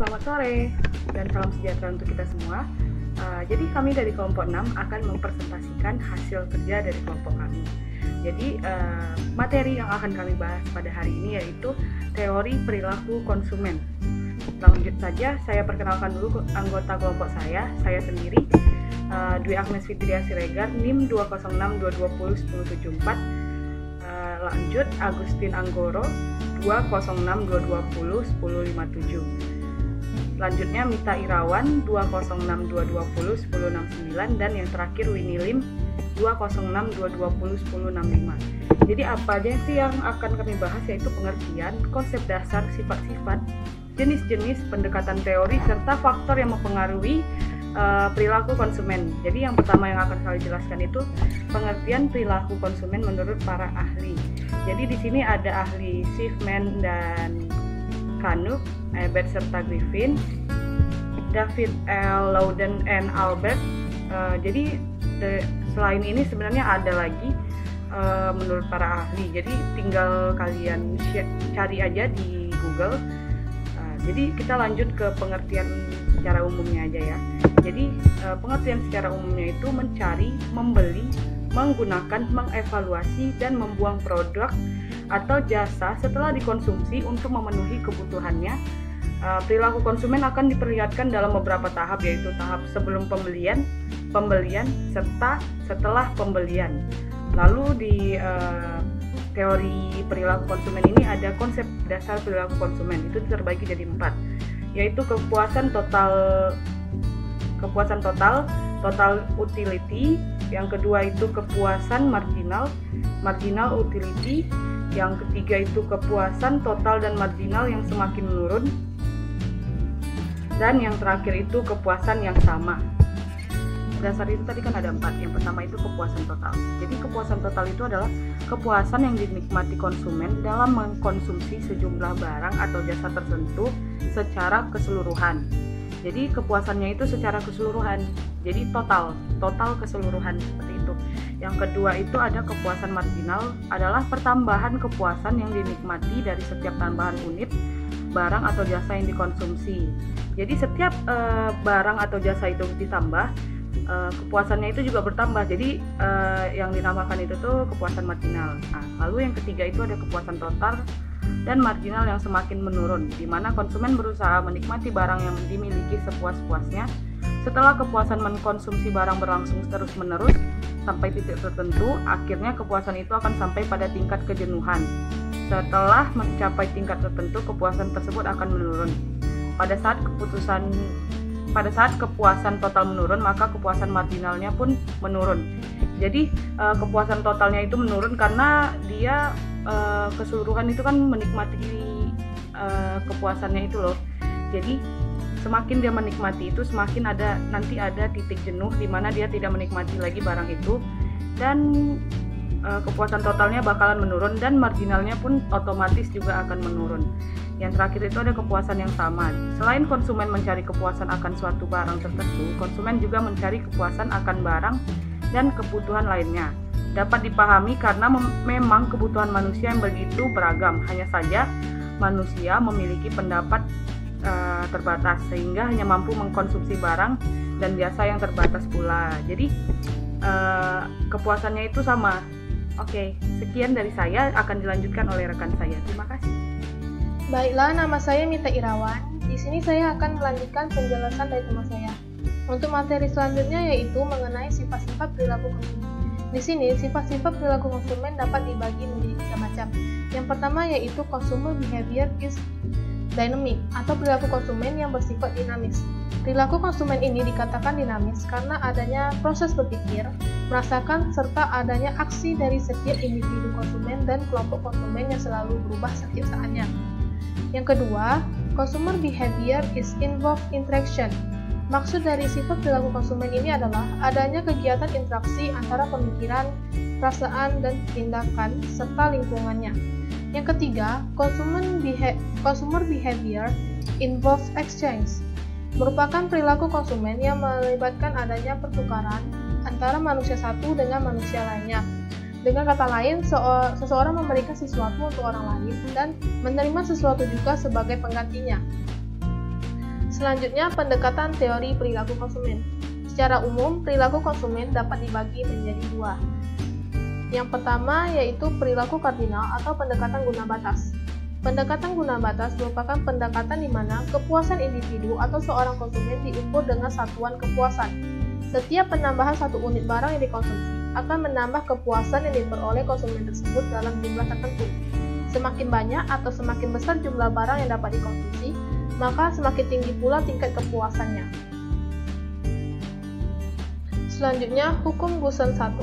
Selamat sore dan salam sejahtera untuk kita semua. Jadi kami dari kelompok 6 akan mempresentasikan hasil kerja dari kelompok kami. Jadi materi yang akan kami bahas pada hari ini yaitu teori perilaku konsumen. Lanjut saja, saya perkenalkan dulu anggota kelompok saya sendiri, Dwi Agnes Fitria Siregar, NIM 20622201074. Lanjut, Agustin Anggoro 20622201057. Selanjutnya Mita Irawan 20622201069 dan yang terakhir Winnie Lim 20622201065. Jadi apa aja sih yang akan kami bahas, yaitu pengertian, konsep dasar, sifat-sifat, jenis-jenis pendekatan teori serta faktor yang mempengaruhi perilaku konsumen. Jadi yang pertama yang akan saya jelaskan itu pengertian perilaku konsumen menurut para ahli. Jadi di sini ada ahli Schiffman dan Canuck, Ebert serta Griffin, David L. Loudon and Albert. Jadi selain ini sebenarnya ada lagi menurut para ahli. Jadi tinggal kalian cari aja di Google. Jadi kita lanjut ke pengertian secara umumnya aja ya. Jadi pengertian secara umumnya itu mencari, membeli, menggunakan, mengevaluasi, dan membuang produk atau jasa setelah dikonsumsi untuk memenuhi kebutuhannya. Perilaku konsumen akan diperlihatkan dalam beberapa tahap, yaitu tahap sebelum pembelian, serta setelah pembelian. Lalu di teori perilaku konsumen ini ada konsep dasar perilaku konsumen, itu terbagi jadi 4, yaitu kepuasan total utility, yang kedua itu kepuasan marginal utility, yang ketiga itu kepuasan total dan marginal yang semakin menurun, dan yang terakhir itu kepuasan yang sama. Dasar itu tadi kan ada 4. Yang pertama itu kepuasan total. Jadi kepuasan total itu adalah kepuasan yang dinikmati konsumen dalam mengkonsumsi sejumlah barang atau jasa tertentu secara keseluruhan. Jadi kepuasannya itu secara keseluruhan. Jadi total keseluruhan, seperti itu. Yang kedua itu ada kepuasan marginal, adalah pertambahan kepuasan yang dinikmati dari setiap tambahan unit barang atau jasa yang dikonsumsi. Jadi setiap barang atau jasa itu ditambah, kepuasannya itu juga bertambah. Jadi yang dinamakan itu tuh kepuasan marginal. Nah, lalu yang ketiga itu ada kepuasan total dan marginal yang semakin menurun, di mana konsumen berusaha menikmati barang yang dimiliki sepuas-puasnya. Setelah kepuasan mengkonsumsi barang berlangsung terus-menerus sampai titik tertentu, akhirnya kepuasan itu akan sampai pada tingkat kejenuhan. Setelah mencapai tingkat tertentu, kepuasan tersebut akan menurun. Pada saat kepuasan total menurun, maka kepuasan marginalnya pun menurun. Jadi kepuasan totalnya itu menurun karena dia keseluruhan itu kan menikmati kepuasannya itu loh. Jadi semakin dia menikmati itu, semakin nanti ada titik jenuh di mana dia tidak menikmati lagi barang itu, dan kepuasan totalnya bakalan menurun dan marginalnya pun otomatis juga akan menurun. Yang terakhir itu ada kepuasan yang sama. Selain konsumen mencari kepuasan akan suatu barang tertentu, konsumen juga mencari kepuasan akan barang dan kebutuhan lainnya. Dapat dipahami karena memang kebutuhan manusia yang begitu beragam. Hanya saja manusia memiliki pendapat terbatas, sehingga hanya mampu mengkonsumsi barang dan jasa yang terbatas pula. Jadi kepuasannya itu sama. Oke, sekian dari saya, akan dilanjutkan oleh rekan saya. Terima kasih. Baiklah, nama saya Mita Irawan. Di sini saya akan melanjutkan penjelasan dari teman saya. Untuk materi selanjutnya yaitu mengenai sifat-sifat perilaku konsumen. Di sini, sifat-sifat perilaku konsumen dapat dibagi menjadi 3 macam. Yang pertama yaitu consumer behavior is dynamic, atau perilaku konsumen yang bersifat dinamis. Perilaku konsumen ini dikatakan dinamis karena adanya proses berpikir, merasakan, serta adanya aksi dari setiap individu konsumen dan kelompok konsumen yang selalu berubah setiap saatnya. Yang kedua, consumer behavior is involved interaction. Maksud dari sifat perilaku konsumen ini adalah adanya kegiatan interaksi antara pemikiran, perasaan, dan tindakan, serta lingkungannya. Yang ketiga, consumer behavior involves exchange. Merupakan perilaku konsumen yang melibatkan adanya pertukaran antara manusia satu dengan manusia lainnya. Dengan kata lain, seseorang memberikan sesuatu untuk orang lain dan menerima sesuatu juga sebagai penggantinya. Selanjutnya, pendekatan teori perilaku konsumen. Secara umum, perilaku konsumen dapat dibagi menjadi dua. Yang pertama yaitu perilaku kardinal atau pendekatan guna batas. Pendekatan guna batas merupakan pendekatan di mana kepuasan individu atau seorang konsumen diukur dengan satuan kepuasan. Setiap penambahan satu unit barang yang dikonsumsi akan menambah kepuasan yang diperoleh konsumen tersebut dalam jumlah tertentu. Semakin banyak atau semakin besar jumlah barang yang dapat dikonsumsi, maka semakin tinggi pula tingkat kepuasannya. Selanjutnya, hukum Gusen 1.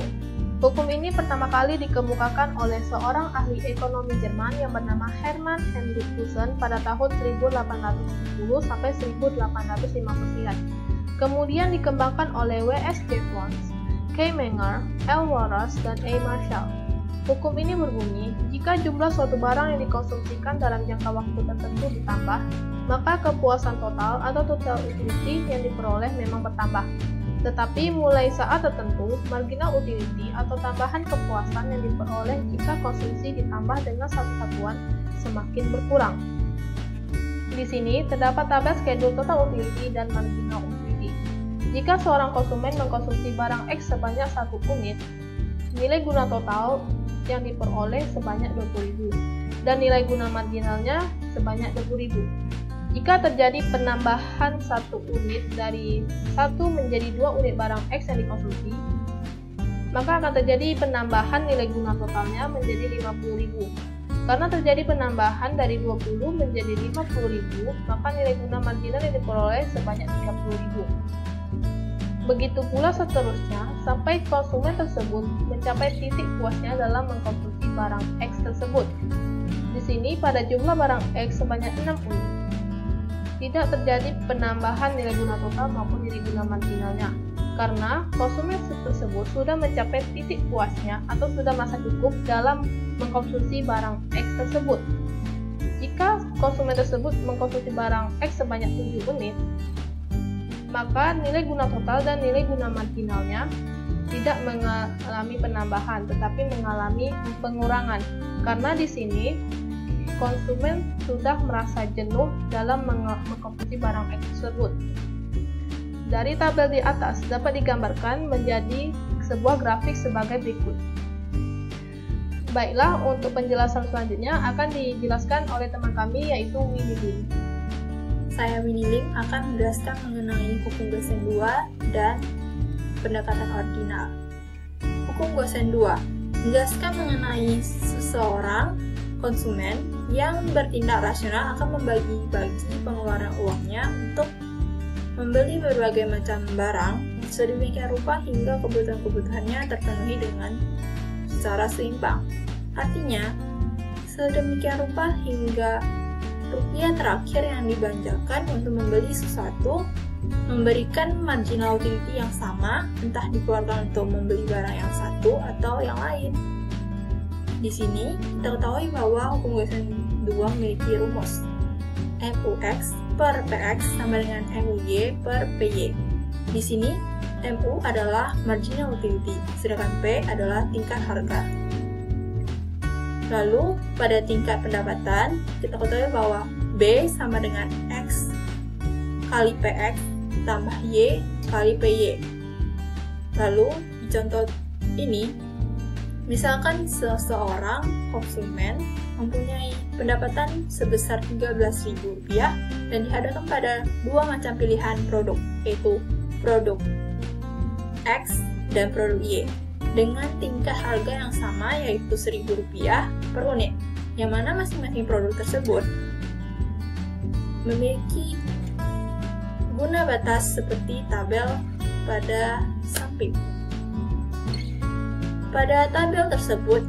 Hukum ini pertama kali dikemukakan oleh seorang ahli ekonomi Jerman yang bernama Hermann Heinrich Gusen pada tahun 1870 sampai 1859. Kemudian dikembangkan oleh W.S. Jevons, K. Menger, L. Walras, dan A. Marshall. Hukum ini berbunyi, jika jumlah suatu barang yang dikonsumsikan dalam jangka waktu tertentu ditambah, maka kepuasan total atau total utility yang diperoleh memang bertambah. Tetapi mulai saat tertentu, marginal utility atau tambahan kepuasan yang diperoleh jika konsumsi ditambah dengan satu satuan semakin berkurang. Di sini terdapat tabel schedule total utility dan marginal utility. Jika seorang konsumen mengkonsumsi barang X sebanyak 1 unit, nilai guna total yang diperoleh sebanyak 20.000 dan nilai guna marginalnya sebanyak 20.000. Jika terjadi penambahan 1 unit dari 1 menjadi 2 unit barang X yang dikonsumsi, maka akan terjadi penambahan nilai guna totalnya menjadi 50.000. Karena terjadi penambahan dari 20 menjadi 50.000, maka nilai guna marginal yang diperoleh sebanyak 30.000. Begitu pula seterusnya, sampai konsumen tersebut mencapai titik puasnya dalam mengkonsumsi barang X tersebut. Di sini, pada jumlah barang X sebanyak 6 unit, tidak terjadi penambahan nilai guna total maupun nilai guna marginalnya, karena konsumen tersebut sudah mencapai titik puasnya atau sudah merasa cukup dalam mengkonsumsi barang X tersebut. Jika konsumen tersebut mengkonsumsi barang X sebanyak 7 unit, maka nilai guna total dan nilai guna marginalnya tidak mengalami penambahan, tetapi mengalami pengurangan. Karena di sini konsumen sudah merasa jenuh dalam mengkonsumsi barang X tersebut. Dari tabel di atas dapat digambarkan menjadi sebuah grafik sebagai berikut. Baiklah, untuk penjelasan selanjutnya akan dijelaskan oleh teman kami yaitu Winnie Lim. Saya Winnie Lim akan menjelaskan mengenai hukum Gusen 2 dan pendekatan ordinal. Hukum Gusen 2 menjelaskan mengenai seseorang konsumen yang bertindak rasional akan membagi-bagi pengeluaran uangnya untuk membeli berbagai macam barang sedemikian rupa hingga kebutuhan-kebutuhannya terpenuhi dengan secara seimbang. Artinya, sedemikian rupa hingga rupiah terakhir yang dibelanjakan untuk membeli sesuatu memberikan marginal utility yang sama, entah dikeluarkan untuk membeli barang yang satu atau yang lain. Di sini, kita ketahui bahwa hukum Gusen 2 memiliki rumus MUX per PX sama dengan MUY per PY. Di sini, MU adalah marginal utility, sedangkan P adalah tingkat harga. Lalu, pada tingkat pendapatan, kita ketahui bahwa B sama dengan X kali PX tambah Y kali PY. Lalu, di contoh ini, misalkan seseorang konsumen mempunyai pendapatan sebesar Rp13.000 dan dihadapkan pada dua macam pilihan produk, yaitu produk X dan produk Y, dengan tingkat harga yang sama yaitu Rp1.000 per unit, yang mana masing-masing produk tersebut memiliki guna batas seperti tabel pada samping. Pada tabel tersebut,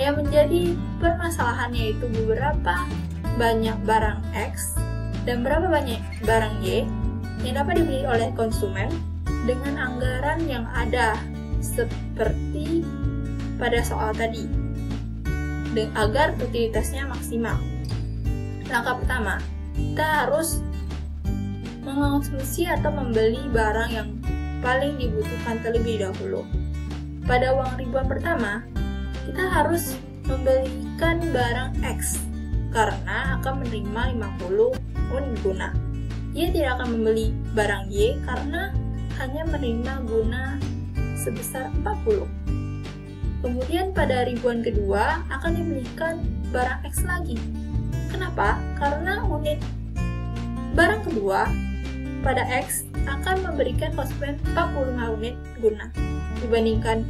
yang menjadi permasalahan yaitu beberapa banyak barang X dan berapa banyak barang Y yang dapat dibeli oleh konsumen dengan anggaran yang ada seperti pada soal tadi, dan agar utilitasnya maksimal. Langkah pertama, kita harus mengonsumsi atau membeli barang yang paling dibutuhkan terlebih dahulu. Pada uang ribuan pertama, kita harus membelikan barang X karena akan menerima 50 unit guna. Y tidak akan membeli barang Y karena hanya menerima guna sebesar 40. Kemudian pada ribuan kedua akan dibelikan barang X lagi. Kenapa? Karena unit barang kedua pada X akan memberikan konsumen 45 unit guna dibandingkan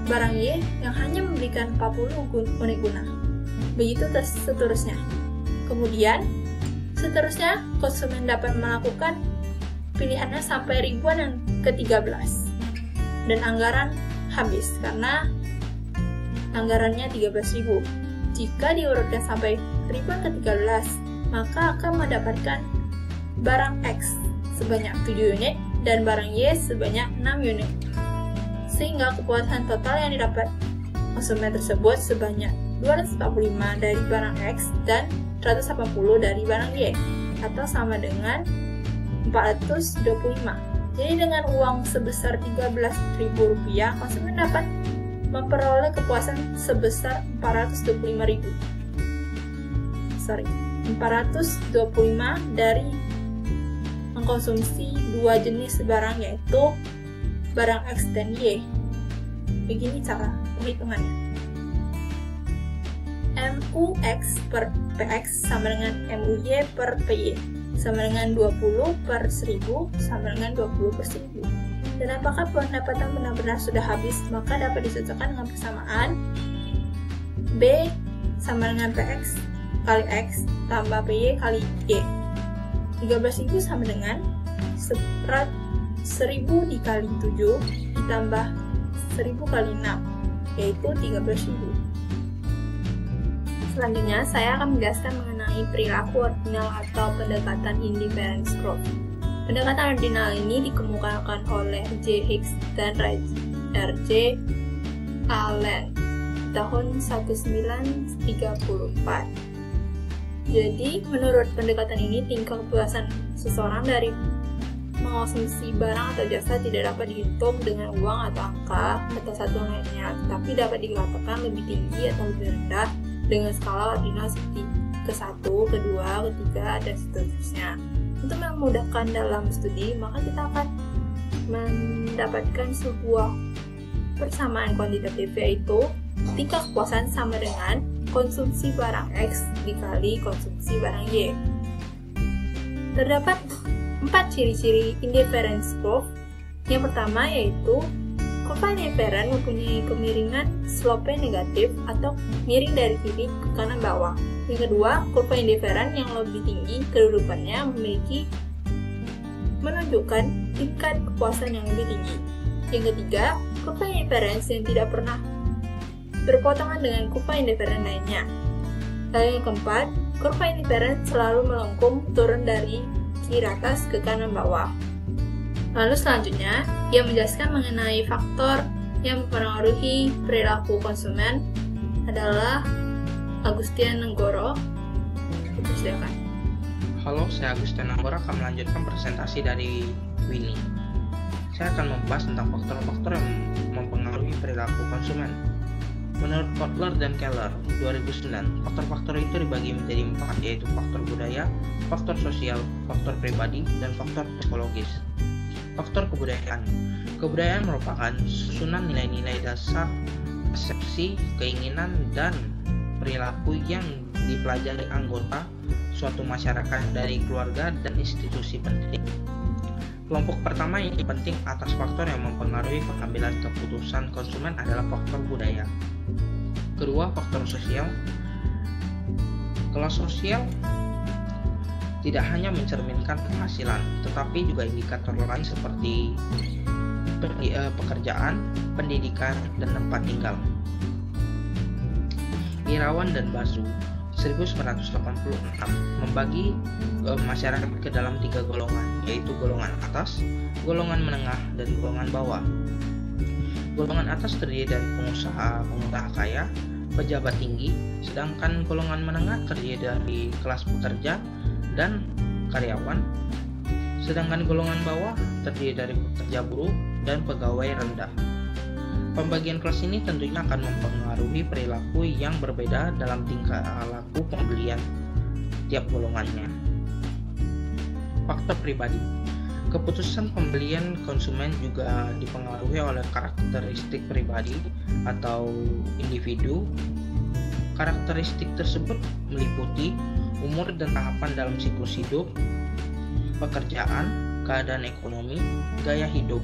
barang Y yang hanya memberikan 40 unit guna. Begitu seterusnya. Kemudian, seterusnya konsumen dapat melakukan pilihannya sampai ribuan yang ke-13. Dan anggaran habis karena anggarannya 13.000. Jika diurutkan sampai ribuan ke-13, maka akan mendapatkan barang X sebanyak 7 unit dan barang Y sebanyak 6 unit. Sehingga kepuasan total yang didapat konsumen tersebut sebanyak 245 dari barang X dan 180 dari barang Y, atau sama dengan 425. Jadi dengan uang sebesar Rp13.000, konsumen dapat memperoleh kepuasan sebesar 425 dari mengkonsumsi dua jenis barang, yaitu barang X dan Y. Begini cara perhitungannya. MUX per PX sama dengan MUY per PY sama dengan 20 per 1000 sama dengan 20 per 1000. Dan apakah pendapatan benar-benar sudah habis, maka dapat disesuaikan dengan persamaan B sama dengan PX kali X tambah PY kali Y. 13.000 sama dengan 1000 dikali 7 ditambah 1000 kali 6, yaitu 13.000. Selanjutnya, saya akan menjelaskan mengenai perilaku ordinal atau pendekatan inference growth. Pendekatan ordinal ini dikemukakan oleh J. Hicks dan R.J. Allen tahun 1934. Jadi, menurut pendekatan ini, tingkat kepuasan seseorang dari mengkonsumsi barang atau jasa tidak dapat dihitung dengan uang atau angka atau satuan lainnya, tetapi dapat dikatakan lebih tinggi atau lebih rendah dengan skala ordinal seperti ke-1, ke-2, ke-3, dan seterusnya. Untuk memudahkan dalam studi, maka kita akan mendapatkan sebuah persamaan kuantitatif, yaitu tingkat kepuasan sama dengan konsumsi barang X dikali konsumsi barang Y. Terdapat 4 ciri-ciri indifference growth. Yang pertama yaitu kurva indifferent mempunyai kemiringan slope negatif atau miring dari kiri ke kanan bawah. Yang kedua, kurva indifferent yang lebih tinggi kedudukannya menunjukkan tingkat kepuasan yang lebih tinggi. Yang ketiga, kurva indifference yang tidak pernah berpotongan dengan kurva indifferent lainnya. Lalu yang keempat, kurva indifferent selalu melengkung turun dari kiri atas ke kanan bawah. Lalu selanjutnya, ia menjelaskan mengenai faktor yang mempengaruhi perilaku konsumen adalah Agustian Nenggoro. Silakan. Halo, saya Agustian Nenggoro akan melanjutkan presentasi dari Winnie. Saya akan membahas tentang faktor-faktor yang mempengaruhi perilaku konsumen. Menurut Kotler dan Keller 2009, faktor-faktor itu dibagi menjadi 4, yaitu faktor budaya, faktor sosial, faktor pribadi, dan faktor psikologis. Faktor kebudayaan. Kebudayaan merupakan susunan nilai-nilai dasar, persepsi, keinginan, dan perilaku yang dipelajari anggota suatu masyarakat dari keluarga dan institusi pendidik. Kelompok pertama yang penting atas faktor yang mempengaruhi pengambilan keputusan konsumen adalah faktor budaya. Kedua, faktor sosial. Kelas sosial tidak hanya mencerminkan penghasilan, tetapi juga indikator lain seperti pekerjaan, pendidikan, dan tempat tinggal. Irawan dan Basu 1986 membagi masyarakat ke dalam 3 golongan, yaitu golongan atas, golongan menengah, dan golongan bawah. Golongan atas terdiri dari pengusaha kaya, pejabat tinggi, sedangkan golongan menengah terdiri dari kelas pekerja dan karyawan, sedangkan golongan bawah terdiri dari pekerja buruh dan pegawai rendah. Pembagian kelas ini tentunya akan mempengaruhi perilaku yang berbeda dalam tingkah laku pembelian tiap golongannya. Faktor pribadi. Keputusan pembelian konsumen juga dipengaruhi oleh karakteristik pribadi atau individu. Karakteristik tersebut meliputi umur dan tahapan dalam siklus hidup, pekerjaan, keadaan ekonomi, gaya hidup,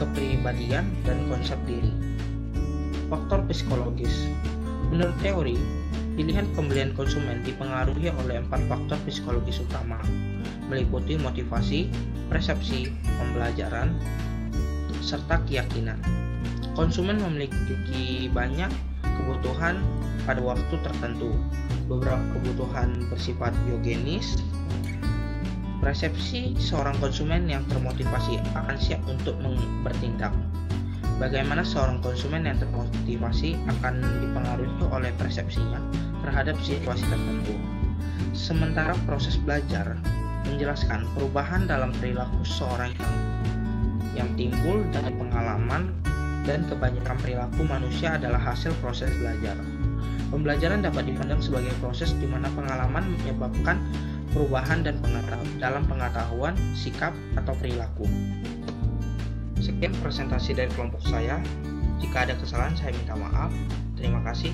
kepribadian, dan konsep diri. Faktor psikologis. Menurut teori, pilihan pembelian konsumen dipengaruhi oleh 4 faktor psikologis utama, meliputi motivasi, persepsi, pembelajaran, serta keyakinan. Konsumen memiliki banyak kebutuhan pada waktu tertentu. Beberapa kebutuhan bersifat biogenis. Persepsi seorang konsumen yang termotivasi akan siap untuk bertindak. Bagaimana seorang konsumen yang termotivasi akan dipengaruhi oleh persepsinya terhadap situasi tertentu. Sementara proses belajar menjelaskan perubahan dalam perilaku seorang yang timbul dari pengalaman, dan kebanyakan perilaku manusia adalah hasil proses belajar. Pembelajaran dapat dipandang sebagai proses di mana pengalaman menyebabkan perubahan dan dalam pengetahuan, sikap, atau perilaku. Sekian presentasi dari kelompok saya. Jika ada kesalahan, saya minta maaf. Terima kasih.